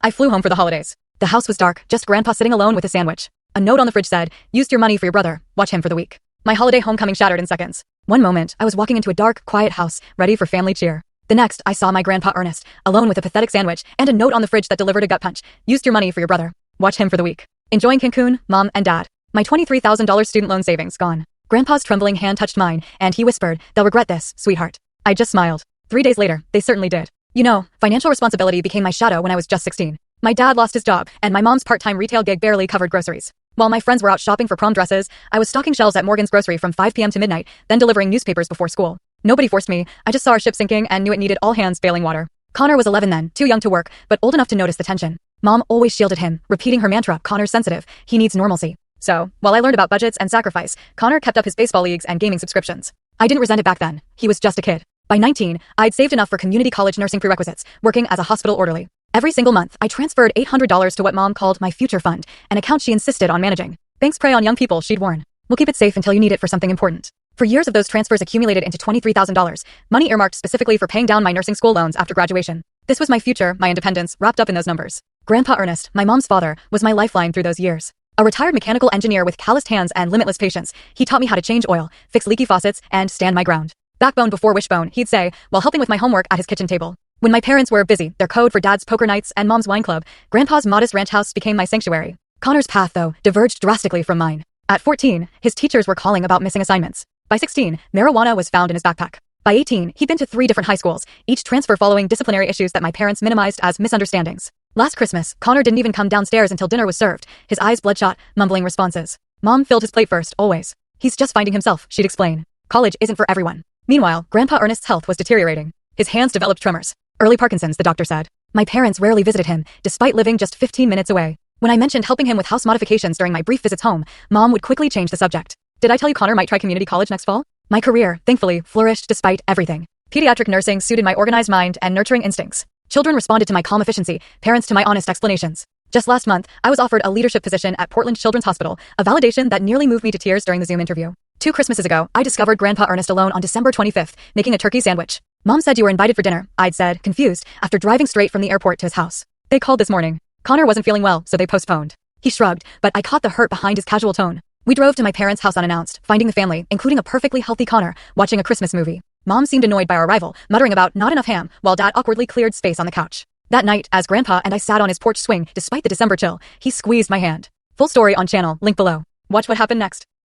I flew home for the holidays. The house was dark, just Grandpa sitting alone with a sandwich. A note on the fridge said, "Used your money for your brother. Watch him for the week." My holiday homecoming shattered in seconds. One moment, I was walking into a dark, quiet house, ready for family cheer. The next, I saw my Grandpa Ernest, alone with a pathetic sandwich and a note on the fridge that delivered a gut punch. "Used your money for your brother. Watch him for the week." Enjoying Cancun, Mom and Dad. My $23,000 student loan savings gone. Grandpa's trembling hand touched mine, and he whispered, "They'll regret this, sweetheart." I just smiled. 3 days later, they certainly did. You know, financial responsibility became my shadow when I was just 16. My dad lost his job, and my mom's part-time retail gig barely covered groceries. While my friends were out shopping for prom dresses, I was stocking shelves at Morgan's Grocery from 5 p.m. to midnight, then delivering newspapers before school. Nobody forced me. I just saw our ship sinking and knew it needed all hands bailing water. Connor was 11 then, too young to work, but old enough to notice the tension. Mom always shielded him, repeating her mantra, "Connor's sensitive. He needs normalcy." So, while I learned about budgets and sacrifice, Connor kept up his baseball leagues and gaming subscriptions. I didn't resent it back then. He was just a kid. By 19, I'd saved enough for community college nursing prerequisites, working as a hospital orderly. Every single month, I transferred $800 to what Mom called my future fund, an account she insisted on managing. Banks prey on young people, she'd warn. "We'll keep it safe until you need it for something important." For years of those transfers accumulated into $23,000, money earmarked specifically for paying down my nursing school loans after graduation. This was my future, my independence, wrapped up in those numbers. Grandpa Ernest, my mom's father, was my lifeline through those years. A retired mechanical engineer with calloused hands and limitless patience, he taught me how to change oil, fix leaky faucets, and stand my ground. Backbone before wishbone, he'd say, while helping with my homework at his kitchen table. When my parents were busy, their code for dad's poker nights and mom's wine club, Grandpa's modest ranch house became my sanctuary. Connor's path, though, diverged drastically from mine. At 14, his teachers were calling about missing assignments. By 16, marijuana was found in his backpack. By 18, he'd been to 3 different high schools, each transfer following disciplinary issues that my parents minimized as misunderstandings. Last Christmas, Connor didn't even come downstairs until dinner was served, his eyes bloodshot, mumbling responses. Mom filled his plate first, always. "He's just finding himself," she'd explain. "College isn't for everyone." Meanwhile, Grandpa Ernest's health was deteriorating. His hands developed tremors. Early Parkinson's, the doctor said. My parents rarely visited him, despite living just 15 minutes away. When I mentioned helping him with house modifications during my brief visits home, Mom would quickly change the subject. "Did I tell you Connor might try community college next fall?" My career, thankfully, flourished despite everything. Pediatric nursing suited my organized mind and nurturing instincts. Children responded to my calm efficiency, parents to my honest explanations. Just last month, I was offered a leadership position at Portland Children's Hospital, a validation that nearly moved me to tears during the Zoom interview. 2 Christmases ago, I discovered Grandpa Ernest alone on December 25th, making a turkey sandwich. "Mom said you were invited for dinner," I'd said, confused, after driving straight from the airport to his house. "They called this morning. Connor wasn't feeling well, so they postponed." He shrugged, but I caught the hurt behind his casual tone. We drove to my parents' house unannounced, finding the family, including a perfectly healthy Connor, watching a Christmas movie. Mom seemed annoyed by our arrival, muttering about not enough ham, while Dad awkwardly cleared space on the couch. That night, as Grandpa and I sat on his porch swing, despite the December chill, he squeezed my hand. Full story on channel, link below. Watch what happened next.